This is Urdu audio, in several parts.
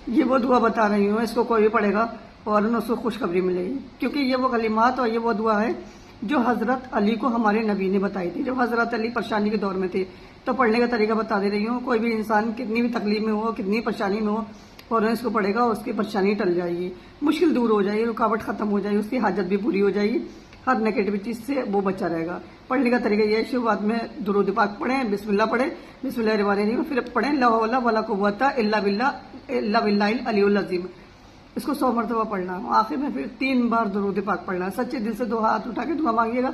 یہ وہ دعا بتا رہی ہوں، اس کو کوئی بھی پڑھے گا فوراً اس کو خوشخبری ملے گی، کیونکہ یہ وہ کلمات اور یہ وہ دعا ہے جو حضرت علی کو ہمارے نبی نے بتائی تھی جب حضرت علی پریشانی کے دور میں تھے۔ تو پڑھنے کا طریقہ بتا دے رہی ہوں، کوئی بھی انسان کتنی بھی تکلیف میں ہو، کتنی پریشانی میں ہو، فوراً اس کو پڑھے گا، اس کی پریشانی ٹل جائے گی، مشکل دور ہو جائے گی، رکاوٹ ختم ہو جائے گی، اس کی حاجت بھی پوری ہو جائے گی، ہر نیگیٹو چیز سے وہ بچا رہے گا۔ پڑھنے کا طریقہ یہ ہے، شروعات میں درود پاک پڑھیں، بسم اللہ پڑھیں، بسم اللہ الرحمن الرحیم، پھر پڑھیں لا حول ولا قوت الا باللہ العلی العظیم۔ اس کو 100 مرتبہ پڑھنا، آخر میں پھر 3 بار درود پاک پڑھنا، سچے دل سے 2 ہاتھ اٹھا کے دعا مانگیے گا،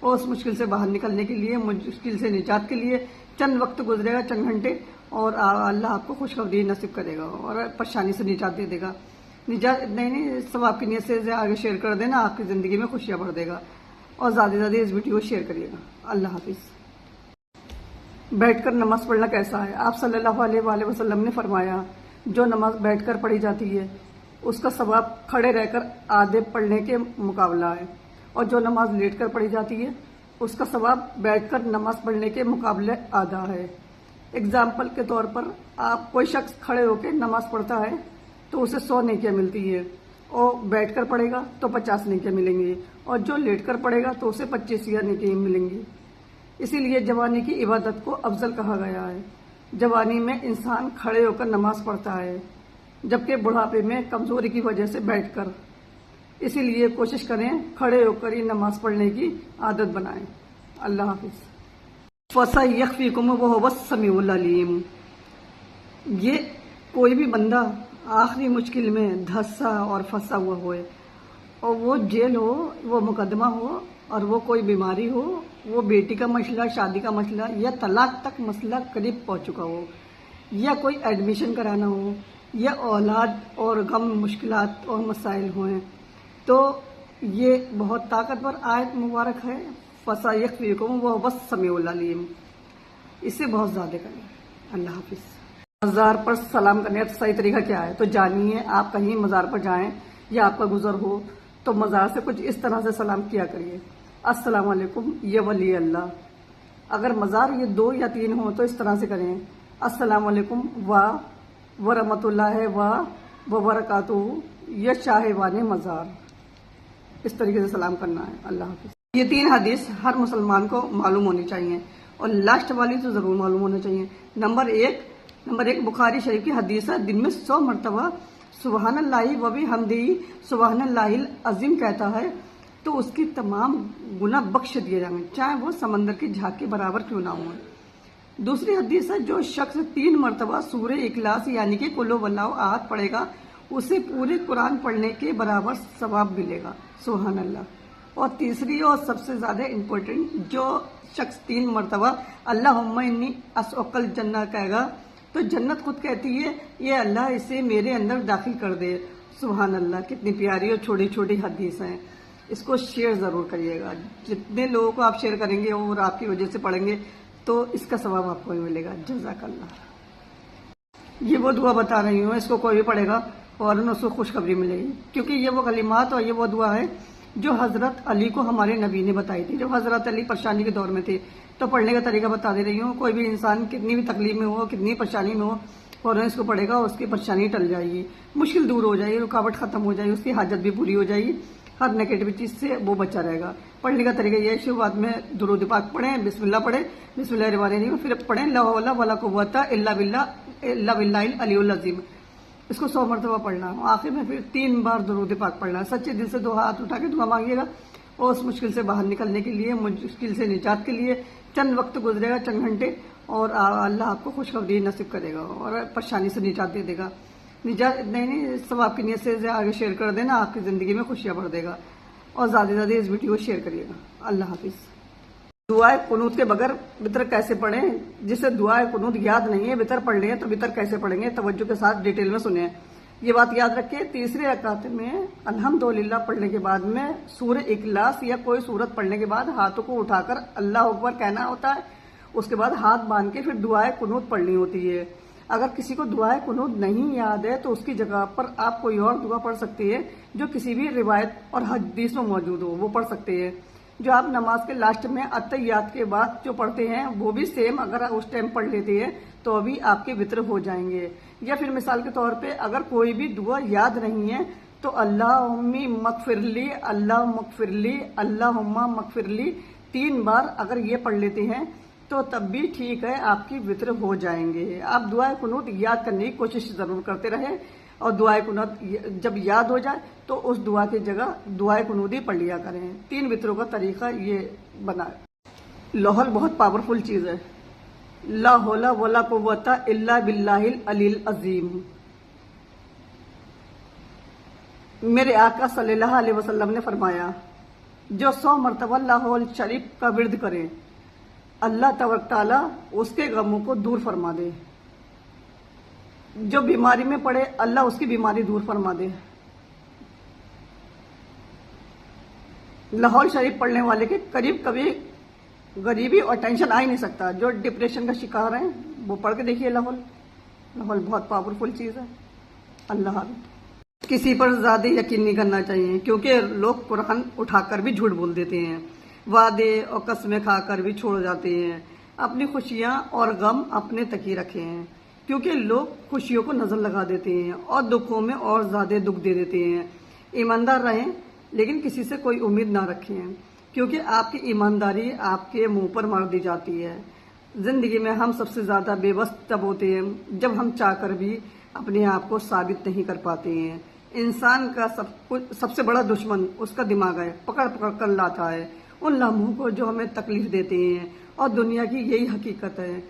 اور اس مشکل سے باہر نکلنے کے لیے، مشکل سے نجات کے لیے چند وقت گزرے گا، چند گھنٹے، اور اللہ آپ کو خوشخبری نصیب کرے گا اور پریشانی سے نجات دے دے گا۔ نجات نہیں، ثواب کی نیت سے آگے شیئر کر دینا، آپ کی زندگی میں خوشیاں بڑھ دے گا، اور زیادہ سے زیادہ اس ویڈیو کو شیئر کریے گا۔ اللہ حافظ۔ بیٹھ کر نماز پڑھنا کیسا ہے؟ آپ صلی اللہ علیہ وآلہ وسلم نے فرمایا، جو نماز بیٹھ کر پڑھی جاتی ہے اس کا ثواب کھڑے رہ کر آدھے پڑھنے کے مقابلہ ہے، اور جو نماز لیٹ کر پڑھی جاتی ہے اس کا ثواب بیٹھ کر نماز پڑھنے کے مقابلے آدھا ہے۔ اگزامپل کے طور پر، آپ کوئی شخص کھڑے ہو کے نماز پڑھتا ہے تو اسے 100 نیکیاں ملتی ہے، اور بیٹھ کر پڑھے گا تو 50 نیکیاں ملیں گی، اور جو لیٹ کر پڑھے گا تو اسے 25 نیکیاں ملیں گی۔ اسی لیے جوانی کی عبادت کو افضل کہا گیا ہے۔ جوانی میں انسان کھڑے ہو کر نماز پڑھتا ہے، جبکہ بڑھاپے میں کمزوری کی وجہ سے بیٹھ کر۔ اسی لیے کوشش کریں کھڑے ہو کر ہی نماز پڑھنے کی عادت بنائیں۔ اللہ حافظ۔ فَسَيَكْفِيكُمْ وَهُوَ السَّمِيعُ الْعَلِيمُ۔ یہ کوئی بھی بندہ آخری مشکل میں دھسا اور پھنسا ہوا ہوئے، اور وہ جیل ہو، وہ مقدمہ ہو، اور وہ کوئی بیماری ہو، وہ بیٹی کا مسئلہ، شادی کا مسئلہ، یا طلاق تک مسئلہ قریب پہنچ چکا ہو، یا کوئی ایڈمیشن کرانا ہو، یا اولاد اور غم، مشکلات اور مسائل ہوئیں، تو یہ بہت طاقتور آیت مبارک ہے، فَسَيَكْفِيكُمْ وَهُوَ السَّمِيعُ الْعَلِيمُ۔ اسے بہت زیادہ کریں۔ اللہ حافظ۔ مزار پر سلام کرنے کا صحیح طریقہ کیا ہے؟ تو جانیے، آپ کہیں مزار پر جائیں یا آپ کا گزر ہو تو مزار سے کچھ اس طرح سے سلام کیا کریے، السلام علیکم یا ولی اللہ۔ اگر مزار یہ 2 یا 3 ہوں تو اس طرح سے کریں، السلام علیکم ورحمۃ اللہ وبرکاتہ یا شاہوان مزار۔ اس طریقے سے سلام کرنا ہے۔ اللہ حافظ۔ یہ 3 حدیث ہر مسلمان کو معلوم ہونی چاہیے، اور لاسٹ والی تو ضرور معلوم ہونا چاہیے۔ نمبر ایک بخاری شریف کی حدیث ہے، دن میں 100 مرتبہ سبحان اللہ و بحمدہ سبحان اللہ العظیم کہتا ہے تو اس کی تمام گناہ بخش دیے جائیں گے، چاہے وہ سمندر کی جھاگ کے برابر کیوں نہ ہو۔ دوسری حدیث ہے، جو شخص 3 مرتبہ سورہ اخلاص یعنی کہ قل هو اللہ احد پڑھے گا اسے پورے قرآن پڑھنے کے برابر ثواب ملے گا، سبحان اللہ۔ اور تیسری اور سب سے زیادہ امپورٹنٹ، جو شخص 3 مرتبہ اللہم انی اسألک الجنہ کہے گا تو جنت خود کہتی ہے، یہ اللہ اسے میرے اندر داخل کر دے، سبحان اللہ۔ کتنی پیاری اور چھوٹی چھوٹی حدیث ہیں، اس کو شیئر ضرور کریے گا۔ جتنے لوگوں کو آپ شیئر کریں گے اور آپ کی وجہ سے پڑھیں گے تو اس کا ثواب آپ کو ہی ملے گا۔ جزاک اللہ۔ یہ وہ دعا بتا رہی ہوں، اس کو کوئی بھی پڑھے گا فوراً اس کو خوشخبری ملے گی، کیونکہ یہ وہ کلمات اور یہ وہ دعا ہے جو حضرت علی کو ہمارے نبی نے بتائی تھی جب حضرت علی پریشانی کے دور میں تھے۔ تو پڑھنے کا طریقہ بتا دے رہی ہوں، کوئی بھی انسان کتنی بھی تکلیف میں ہو، کتنی پریشانی میں ہو، فوراً اس کو پڑھے گا، اس کی پریشانی ٹل جائے گی، مشکل دور ہو جائے گی، رکاوٹ ختم ہو جائے گی، اس کی حاجت بھی پوری ہو جائے گی، ہر نیگیٹو چیز سے وہ بچا رہے گا۔ پڑھنے کا طریقہ یہ ہے، شروعات میں درود پاک پڑھیں، بسم اللہ پڑھیں، بسم اللہ الرحمن الرحیم، پھر پڑھیں لا حول ولا قوت الا باللہ العلی العظیم۔ اس کو 100 مرتبہ پڑھنا، آخر میں پھر 3 بار درود پاک پڑھنا، سچے دل سے 2 ہاتھ اٹھا کے دعا مانگیے گا، اور اس مشکل سے باہر نکلنے کے لیے، مشکل سے نجات کے لیے چند وقت گزرے گا، چند گھنٹے، اور اللہ آپ کو خوشخبری نصیب کرے گا اور پریشانی سے نجات دے دے گا۔ نجات نہیں، ثواب کی نیت سے آگے شیئر کر دینا، آپ کی زندگی میں خوشیاں بڑھ دے گا، اور زیادہ سے زیادہ اس ویڈیو کو شیئر کریے گا۔ اللہ حافظ۔ دعائے قنوت کے بغیر وطر کیسے پڑھیں؟ جسے دعائے قنوت یاد نہیں ہے، وطر پڑھ لیں تو وطر کیسے پڑھیں گے؟ توجہ کے ساتھ ڈیٹیل میں سنیں۔ یہ بات یاد رکھیں، تیسری رکعت میں الحمدللہ پڑھنے کے بعد میں سورہ اخلاص یا کوئی سورت پڑھنے کے بعد ہاتھوں کو اٹھا کر اللہ اکبر کہنا ہوتا ہے، اس کے بعد ہاتھ باندھ کے پھر دعائے قنوت پڑھنی ہوتی ہے۔ اگر کسی کو دعائے قنوت نہیں یاد ہے تو اس کی جگہ پر آپ کوئی اور دعا پڑھ سکتے ہیں جو کسی بھی روایت اور حدیث میں موجود ہو، وہ پڑھ سکتے ہیں۔ جو آپ نماز کے لاسٹ میں اتحیات کے بعد جو پڑھتے ہیں وہ بھی سیم اگر اس ٹائم پڑھ لیتے ہیں تو ابھی آپ کے وطر ہو جائیں گے. یا پھر مثال کے طور پہ اگر کوئی بھی دعا یاد نہیں ہے تو اللہم مغفرلی، اللہ مغفرلی، اللہم مغفرلی 3 بار اگر یہ پڑھ لیتے ہیں تو تب بھی ٹھیک ہے، آپ کی وطر ہو جائیں گے. آپ دعائے قنوت یاد کرنے کی کوشش ضرور کرتے رہیں، اور دعائے قنوت جب یاد ہو جائے تو اس دعا کی جگہ دعائے قنوت ہی پڑھ لیا کریں. 3 وطروں کا طریقہ یہ بنا ہے. لوحل بہت پاورفل چیز ہے. لا حول ولا قوت الا باللہ العلی العظیم. میرے آقا صلی اللہ علیہ وسلم نے فرمایا جو 100 مرتبہ لاہور شریف کا ورد کرے اللہ تبارک تعالیٰ اس کے غموں کو دور فرما دے. جو بیماری میں پڑے اللہ اس کی بیماری دور فرما دے. لاہور شریف پڑھنے والے کے قریب کبھی غریبی اور ٹینشن آ ہی نہیں سکتا. جو ڈپریشن کا شکار ہیں وہ پڑھ کے دیکھیے لاہور بہت پاورفل چیز ہے. اللہ حافظ. کسی پر زیادہ یقین نہیں کرنا چاہیے کیونکہ لوگ قرآن اٹھا کر بھی جھوٹ بول دیتے ہیں، وعدے اور قسمیں کھا کر بھی چھوڑ جاتے ہیں. اپنی خوشیاں اور غم اپنے تک ہی رکھے ہیں کیونکہ لوگ خوشیوں کو نظر لگا دیتے ہیں اور دکھوں میں اور زیادہ دکھ دے دیتے ہیں. ایماندار رہیں لیکن کسی سے کوئی امید نہ رکھیں کیونکہ آپ کی ایمانداری آپ کے منہ پر مار دی جاتی ہے. زندگی میں ہم سب سے زیادہ بے بس تب ہوتے ہیں جب ہم چاہ کر بھی اپنے آپ کو ثابت نہیں کر پاتے ہیں. انسان کا سب سے بڑا دشمن اس کا دماغ ہے، پکڑ پکڑ کر لاتا ہے ان لمحوں کو جو ہمیں تکلیف دیتے ہیں. اور دنیا کی یہی حقیقت ہے،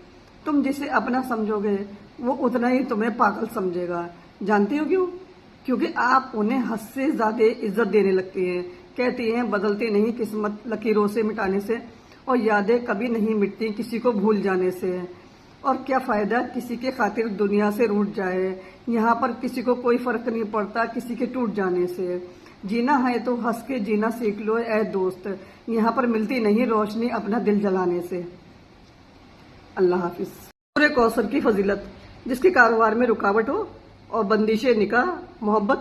تم جسے اپنا سمجھو گے وہ اتنا ہی تمہیں پاگل سمجھے گا. جانتے ہو کیوں؟ کیونکہ آپ انہیں حد سے زیادہ عزت دینے لگتے ہیں. کہتے ہیں بدلتی نہیں قسمت لکیروں سے مٹانے سے، اور یادیں کبھی نہیں مٹتی کسی کو بھول جانے سے. اور کیا فائدہ کسی کے خاطر دنیا سے روٹ جائے، یہاں پر کسی کو کوئی فرق نہیں پڑتا کسی کے ٹوٹ جانے سے. جینا ہے تو ہنس کے جینا سیکھ لو اے دوست، یہاں پر ملتی نہیں روشنی اپنا دل جلانے سے. اللہ حافظ. سورہ کوثر کی فضیلت. جس کے کاروبار میں رکاوٹ ہو اور بندش نکاح، محبت،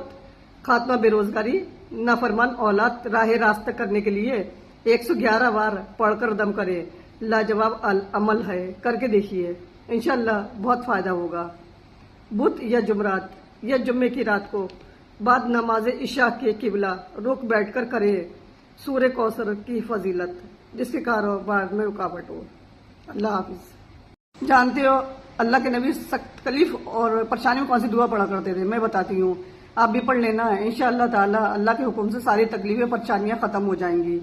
خاتمہ بے روزگاری، نافرمان اولاد راہ راست کرنے کے لیے 111 بار پڑھ کر دم کرے. لاجواب عمل ہے، کر کے دیکھیے انشاءاللہ بہت فائدہ ہوگا. بدھ یا جمعرات یا جمعے کی رات کو بعد نماز عشاء کے قبلہ رک بیٹھ کر کرے سورہ کوثر کی فضیلت، جس کے کاروبار میں رکاوٹ ہو. اللہ حافظ. جانتے ہو اللہ کے نبی سخت تکلیف اور پریشانی میں کون سی دعا پڑھا کرتے تھے؟ میں بتاتی ہوں، آپ بھی پڑھ لینا. انشاءاللہ تعالی اللہ کے حکم سے ساری تکلیفیں پریشانیاں ختم ہو جائیں گی.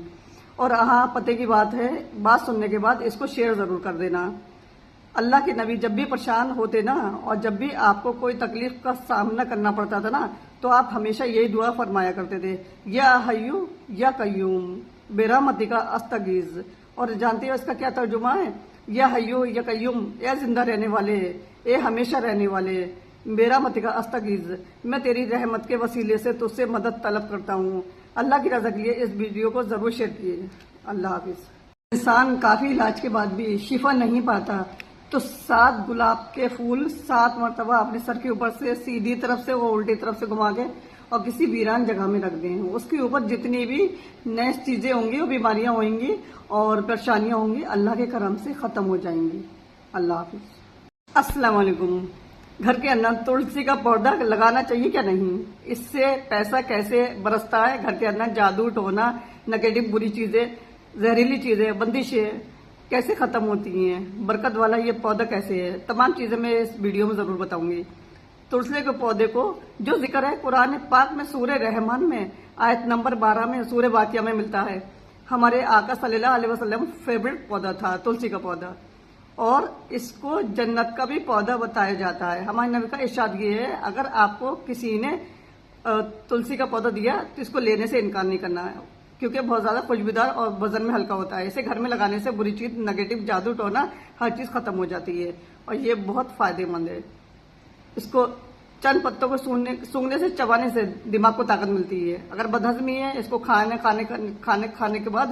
اور ہاں پتے کی بات ہے، بات سننے کے بعد اس کو شیئر ضرور کر دینا. اللہ کے نبی جب بھی پریشان ہوتے نا اور جب بھی آپ کو کوئی تکلیف کا سامنا کرنا پڑتا تھا نا تو آپ ہمیشہ یہی دعا فرمایا کرتے تھے، یا حیو یا قیوم برحمتک استغیث. اور جانتے ہو اس کا کیا ترجمہ ہے؟ یا حیو یا قیوم، اے زندہ رہنے والے، اے ہمیشہ رہنے والے، برحمتک استغیث، میں تیری رحمت کے وسیلے سے تجھ سے مدد طلب کرتا ہوں. اللہ کی رضا کے لیے اس ویڈیو کو ضرور شیئر کیے. اللہ حافظ. انسان کافی علاج کے بعد بھی شفا نہیں پاتا تو 7 گلاب کے پھول 7 مرتبہ اپنے سر کے اوپر سے سیدھی طرف سے وہ الٹی طرف سے گھما کے اور کسی ویران جگہ میں رکھ دیں. اس کے اوپر جتنی بھی نیس چیزیں ہوں گی، وہ بیماریاں ہوئیں گی اور پریشانیاں ہوں گی، اللہ کے کرم سے ختم ہو جائیں گی. اللہ حافظ. السلام علیکم. گھر کے اندر تلسی کا پودا لگانا چاہیے کیا نہیں؟ اس سے پیسہ کیسے برستا ہے؟ گھر کے اندر جادو ٹونا، نگیٹو بری چیزیں، زہریلی چیزیں، بندشیں کیسے ختم ہوتی ہیں؟ برکت والا یہ پودا کیسے ہے؟ تمام چیزیں میں اس ویڈیو میں ضرور بتاؤں گی. تلسی کے پودے کو جو ذکر ہے قرآن پاک میں سورہ رحمان میں آیت نمبر 12 میں سورہ واقعہ میں ملتا ہے. ہمارے آقا صلی اللہ علیہ وسلم فیوریٹ پودا تھا تلسی کا پودا، اور اس کو جنت کا بھی پودا بتایا جاتا ہے. ہمارے نبی کا ارشاد یہ ہے، اگر آپ کو کسی نے تلسی کا پودا دیا تو اس کو لینے سے انکار نہیں کرنا ہے کیونکہ بہت زیادہ خوشبودار اور وزن میں ہلکا ہوتا ہے. اسے گھر میں لگانے سے بری چیز، نگیٹو جادو ٹونا ہر چیز ختم ہو جاتی ہے اور یہ بہت فائدے مند ہے. اس کو چند پتوں کو سونگنے سے، چبانے سے دماغ کو طاقت ملتی ہے. اگر بدہضمی ہے اس کو کھانے کے بعد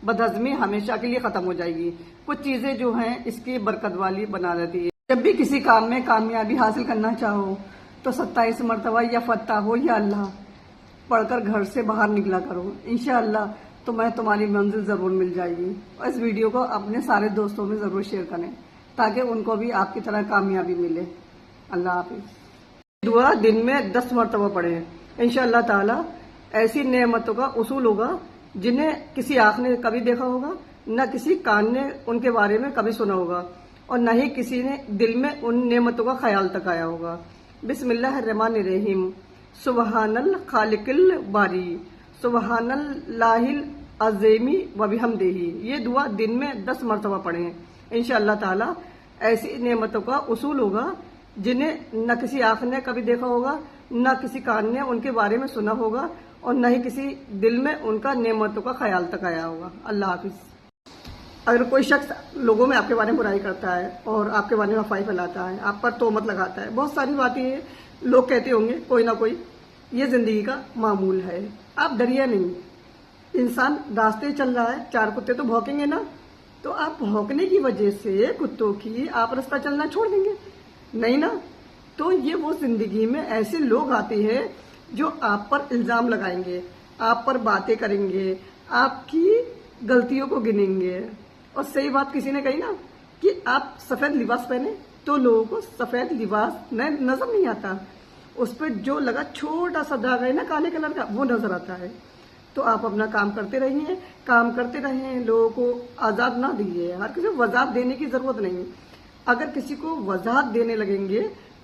بدہضمی ہمیشہ کے لیے ختم ہو جائے گی. کچھ چیزیں جو ہیں اس کی برکت والی بنا دیتی ہے. جب بھی کسی کام میں کامیابی حاصل کرنا چاہو تو 27 مرتبہ یا فتح ہو یا اللہ پڑھ کر گھر سے باہر نکلا کرو. انشاءاللہ تو میں تمہاری منزل ضرور مل جائے گی. اور اس ویڈیو کو اپنے سارے دوستوں میں ضرور شیئر کریں تاکہ ان کو بھی آپ کی طرح کامیابی ملے. اللہ حافظ. دعا دن میں 10 مرتبہ پڑھیں. انشاءاللہ تعالی ایسی نعمتوں کا اصول ہوگا جنہیں کسی آنکھ نے کبھی دیکھا ہوگا، نہ کسی کان نے ان کے بارے میں کبھی سنا ہوگا، اور نہ ہی کسی نے دل میں ان نعمتوں کا خیال تک آیا ہوگا. بسم اللہ الرحمن الرحیم. سبحان الخالق الباری، سبحان اللہ العظیم و بحمدہ. یہ دعا دن میں 10 مرتبہ پڑھیں. انشاءاللہ تعالی ایسی نعمتوں کا اصول ہوگا جنہیں نہ کسی آنکھ نے کبھی دیکھا ہوگا، نہ کسی کان نے ان کے بارے میں سنا ہوگا، اور نہ ہی کسی دل میں ان کا نعمتوں کا خیال تک آیا ہوگا. اللہ حافظ. اگر کوئی شخص لوگوں میں آپ کے بارے میں برائی کرتا ہے اور آپ کے بارے میں افواہیں پھیلاتا ہے، آپ پر تہمت لگاتا ہے، بہت ساری باتیں لوگ کہتے ہوں گے کوئی نہ کوئی، یہ زندگی کا معمول ہے. آپ ڈریے نہیں. انسان راستے چل رہا ہے، 4 کتے تو بھونکیں گے نا، تو آپ بھونکنے کی وجہ سے کتوں کی آپ راستہ چلنا چھوڑ دیں گے؟ نہیں نا. تو یہ وہ زندگی میں ایسے لوگ آتے ہیں جو آپ پر الزام لگائیں گے، آپ پر باتیں کریں گے، آپ کی غلطیوں کو گنیں گے. اور صحیح بات کسی نے کہی نا کہ آپ سفید لباس پہنے تو لوگوں کو سفید لباس نظر نہیں آتا، اس پہ جو لگا چھوٹا سا داغ ہے نا کالے کلر کا، وہ نظر آتا ہے. تو آپ اپنا کام کرتے رہیے، کام کرتے رہیں، لوگوں کو آزاد نہ دیجیے. ہر کسی کو وضاحت دینے کی ضرورت نہیں. اگر کسی کو وضاحت دینے لگیں گے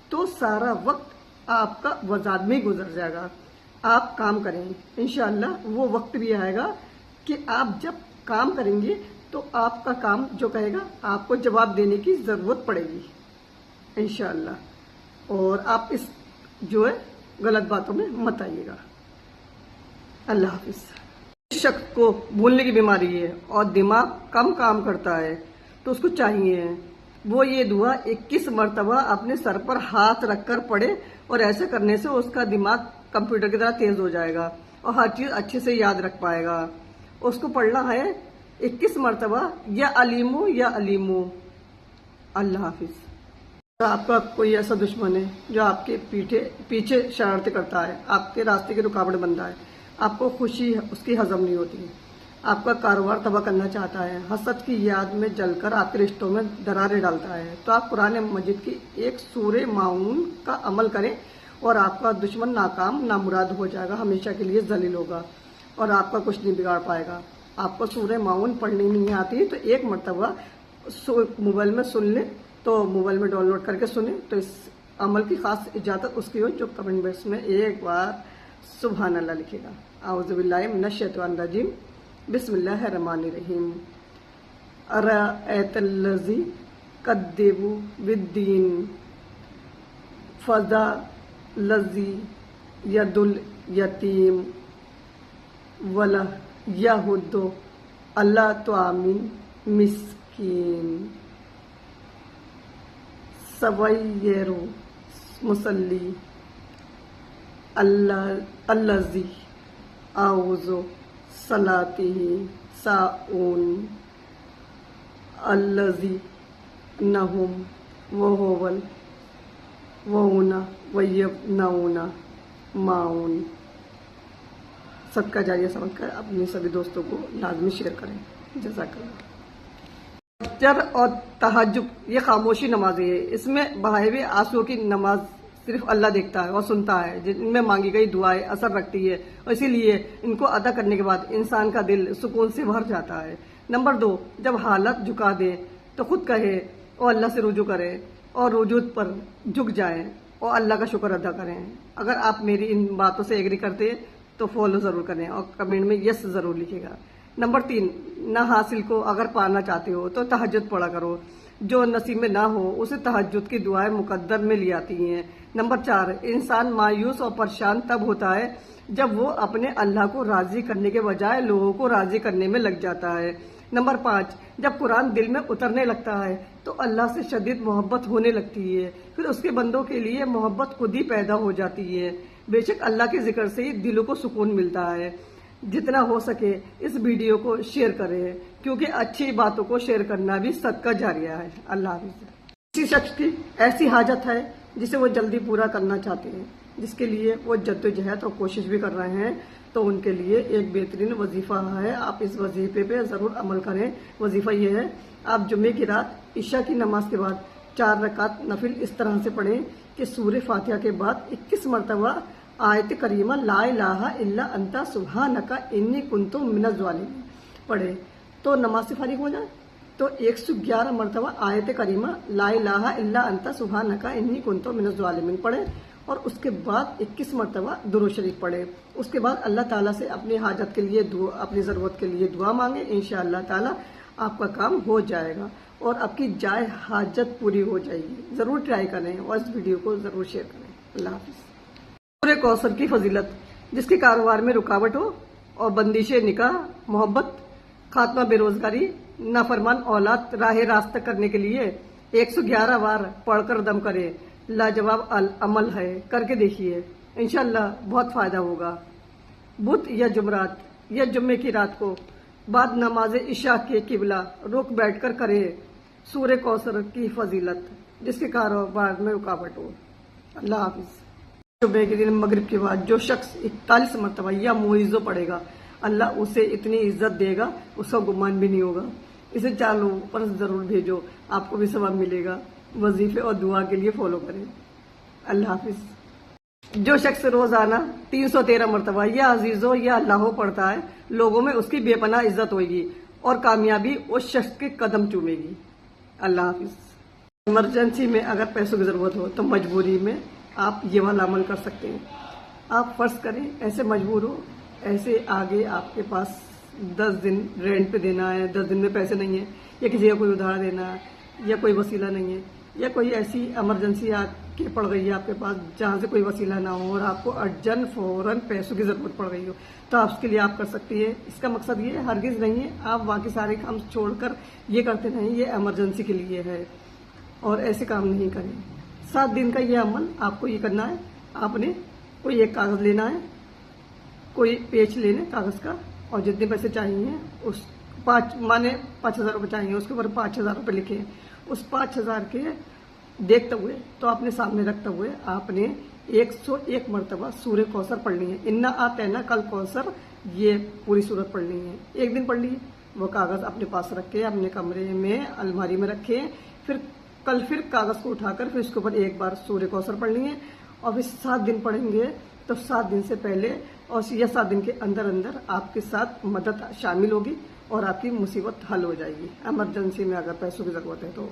تو سارا وقت آپ کا وضاحت میں گزر جائے گا. آپ کام کریں، انشاءاللہ وہ وقت بھی آئے گا کہ آپ جب کام کریں گے تو آپ کا کام جو کہے گا آپ کو جواب دینے کی ضرورت پڑے گی انشاءاللہ. اور آپ اس جو ہے غلط باتوں میں مت آئیے گا. اللہ حافظ. اس شخص کو بھولنے کی بیماری ہے اور دماغ کم کام کرتا ہے تو اس کو چاہیے وہ یہ دعا 21 مرتبہ اپنے سر پر ہاتھ رکھ کر پڑھے، اور ایسے کرنے سے اس کا دماغ کمپیوٹر کی طرح تیز ہو جائے گا اور ہر چیز اچھے سے یاد رکھ پائے گا. اس کو پڑھنا ہے 21 مرتبہ، یا علیمو یا علیمو. اللہ حافظ. آپ کا کوئی ایسا دشمن ہے جو آپ کے پیچھے شرارتیں کرتا ہے، آپ کے راستے کی رکاوٹ بنتا ہے، آپ کو خوشی اس کی ہضم نہیں ہوتی، آپ کا کاروبار تباہ کرنا چاہتا ہے، حسد کی یاد میں جل کر آپ کے رشتوں میں دراریں ڈالتا ہے، تو آپ قرآن مجید کی ایک سورہ معون کا عمل کریں اور آپ کا دشمن ناکام نامراد ہو جائے گا، ہمیشہ کے لیے ذلیل ہوگا اور آپ کا کچھ نہیں بگاڑ پائے گا. آپ کو سورہ معون پڑھنی نہیں آتی تو ایک مرتبہ موبائل میں سن لیں، تو موبائل میں ڈاؤن لوڈ کر کے سنیں. تو اس عمل کی خاص اجازت اس کی ہو جو کمنٹ باکس میں ایک بار سبحان اللہ لکھے گا. اعوذ باللہ من الشیطان الرجیم. بسم اللہ الرحمن الرحیم. ارأیت الذی کذب بالدین فذلذی ید الیتیم ولا یحض علی طعام مسکین سویر مصلی الذی اعوذ صلاتہ ساؤن الذی نہم وہول وونا ویبنون معون. صدقہ جاریہ سمجھ کر اپنے سبھی دوستوں کو لازمی شیئر کریں. جزاک اللہ. فجر اور تہجد یہ خاموشی نمازیں ہے، اس میں بہائے ہوئے آنسوؤں کی نماز صرف اللہ دیکھتا ہے اور سنتا ہے، جن میں مانگی گئی دعائیں اثر رکھتی ہے، اور اسی لیے ان کو ادا کرنے کے بعد انسان کا دل سکون سے بھر جاتا ہے. نمبر 2، جب حالت جھکا دے تو خود کہے اور اللہ سے رجوع کرے اور رجوع پر جھک جائیں اور اللہ کا شکر ادا کریں. اگر آپ میری ان باتوں سے ایگری کرتے تو فالو ضرور کریں اور کمنٹ میں یس ضرور لکھے گا. نمبر 3، نہ حاصل کو اگر پانا چاہتے ہو تو تہجد پڑھا کرو، جو نصیب میں نہ ہو اسے تہجد کی دعائیں مقدر میں لی آتی ہیں. نمبر 4، انسان مایوس اور پریشان تب ہوتا ہے جب وہ اپنے اللہ کو راضی کرنے کے بجائے لوگوں کو راضی کرنے میں لگ جاتا ہے. نمبر 5، جب قرآن دل میں اترنے لگتا ہے تو اللہ سے شدید محبت ہونے لگتی ہے، پھر اس کے بندوں کے لیے محبت خود ہی پیدا ہو جاتی ہے. بے شک اللہ کے ذکر سے ہی دلوں کو سکون ملتا ہے. جتنا ہو سکے اس ویڈیو کو شیئر کریں، کیونکہ اچھی باتوں کو شیئر کرنا بھی صدقہ جاریہ ہے. اللہ حافظ. کسی شخص کی ایسی حاجت ہے جسے وہ جلدی پورا کرنا چاہتے ہیں جس کے لیے وہ جدوجہد اور کوشش بھی کر رہے ہیں، تو ان کے لیے ایک بہترین وظیفہ ہے، آپ اس وظیفے پہ ضرور عمل کریں۔ وظیفہ یہ ہے، آپ جمعے کی رات عشاء کی نماز کے بعد 4 رکعت نفل اس طرح سے پڑھیں کہ سورہ فاتحہ کے بعد 21 مرتبہ آیت کریمہ لا الہ الا انت سبحانک انی کنت من الظالمین پڑھیں، تو نماز سے فارغ ہو جائیں تو 111 مرتبہ آیت کریمہ لا الہ الا انت سبحانک انی کنت من الظالمین پڑھیں، اور اس کے بعد 21 مرتبہ درود شریف پڑھیں۔ اس کے بعد اللہ تعالیٰ سے اپنی حاجت کے لیے اپنی ضرورت کے لیے دعا مانگیں، انشاءاللہ تعالیٰ آپ کا کام ہو جائے گا اور آپ کی جائے حاجت پوری ہو جائے گی۔ ضرور ٹرائی کریں اور اس ویڈیو کو ضرور شیئر کریں۔ اللہ حافظ۔ سورہ کوثر کی فضیلت، جس کے کاروبار میں رکاوٹ ہو اور بندش نکاح، محبت، خاتمہ بے روزگاری، نافرمان اولاد راہ راست کرنے کے لیے 111 بار پڑھ کر دم کرے، لاجواب عمل ہے، کر کے دیکھیے، انشاءاللہ بہت فائدہ ہوگا۔ بدھ یا جمعرات یا جمعے کی رات کو بعد نماز عشاء کے قبلہ رک بیٹھ کر کرے سورہ کوثر کی فضیلت، جس کے کاروبار میں رکاوٹ ہو۔ اللہ حافظ۔ جمعے کے دن مغرب کے بعد جو شخص 41 مرتبہ یا موعظہ پڑھے گا، اللہ اسے اتنی عزت دے گا اس کا گمان بھی نہیں ہوگا۔ اسے 4 لوگوں پر ضرور بھیجو، آپ کو بھی ثواب ملے گا۔ وظیفے اور دعا کے لیے فالو کریں۔ اللہ حافظ۔ جو شخص روزانہ 313 مرتبہ یا عزیزو یا اللہ پڑھتا ہے، لوگوں میں اس کی بے پناہ عزت ہوئے گی اور کامیابی اس شخص کے قدم چومے گی۔ اللہ حافظ۔ ایمرجنسی میں اگر پیسوں کی ضرورت ہو تو مجبوری میں آپ یہ والا عمل کر سکتے ہیں۔ آپ فرض کریں ایسے مجبور ہو، ایسے آگے آپ کے پاس 10 دن رینٹ پہ دینا ہے، 10 دن میں پیسے نہیں ہیں، یا کسی کا کوئی ادھار دینا ہے، یا کوئی وسیلہ نہیں ہے، یا کوئی ایسی ایمرجنسی آ کے پڑ گئی ہے آپ کے پاس جہاں سے کوئی وسیلہ نہ ہو اور آپ کو ارجنٹ فوراً پیسوں کی ضرورت پڑ گئی ہو، تو آپ اس کے لیے آپ کر سکتی ہے۔ اس کا مقصد یہ ہرگز نہیں ہے آپ باقی سارے کام چھوڑ کر یہ کرتے نہیں، یہ ایمرجنسی کے لیے ہے اور ایسے کام نہیں کریں۔ 7 دن کا یہ عمل آپ کو یہ کرنا ہے۔ آپ نے کوئی ایک کاغذ لینا ہے، کوئی پیج لینا کاغذ کا، اور جتنے پیسے چاہیے اس 5000 روپے چاہیے، اس کے اوپر 5000 روپے لکھے، اس 5000 کے دیکھتے ہوئے تو آپ نے سامنے رکھتے ہوئے آپ نے 101 مرتبہ سورہ کوثر پڑھنی ہے۔ انا اعطیناک کل کوثر، یہ پوری سورت پڑھنی ہے۔ ایک دن پڑھ لیے، وہ کاغذ اپنے پاس رکھے، اپنے کمرے میں الماری میں رکھے، کل پھر کاغذ کو اٹھا کر پھر اس کے اوپر ایک بار سورہ کوثر پڑھنی ہے، اور پھر 7 دن پڑھیں گے تو 7 دن سے پہلے اور یا 7 دن کے اندر آپ کے ساتھ مدد شامل ہوگی اور آپ کی مصیبت حل ہو جائے گی۔ ایمرجنسی میں اگر پیسوں کی ضرورت ہے تو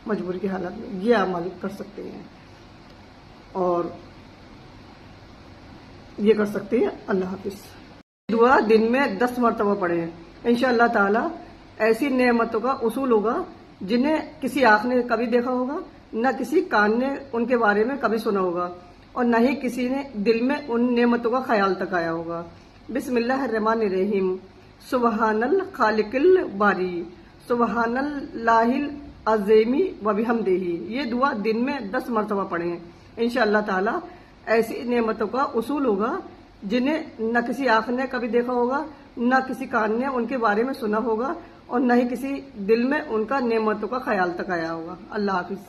مجبوری کی حالت میں یہ عمل کر سکتے ہیں اور یہ کر سکتے ہیں۔ اللہ حافظ۔ دعا دن میں 10 مرتبہ پڑھیں، انشاءاللہ تعالی ایسی نعمتوں کا اصول ہوگا جنہیں کسی آنکھ نے کبھی دیکھا ہوگا، نہ کسی کان نے ان کے بارے میں کبھی سنا ہوگا، اور نہ ہی کسی نے دل میں ان نعمتوں کا خیال تک آیا ہوگا۔ بسم اللہ الرحمن الرحیم۔ سبحان الخالق الباری، سبحان اللہ العظیم وبحمدہ۔ یہ دعا دن میں 10 مرتبہ پڑھیں، انشاءاللہ تعالی ایسی نعمتوں کا اصول ہوگا جنہیں نہ کسی آنکھ نے کبھی دیکھا ہوگا، نہ کسی کان نے ان کے بارے میں سنا ہوگا، اور نہ ہی کسی دل میں ان کا نعمتوں کا خیال تک آیا ہوگا۔ اللہ حافظ۔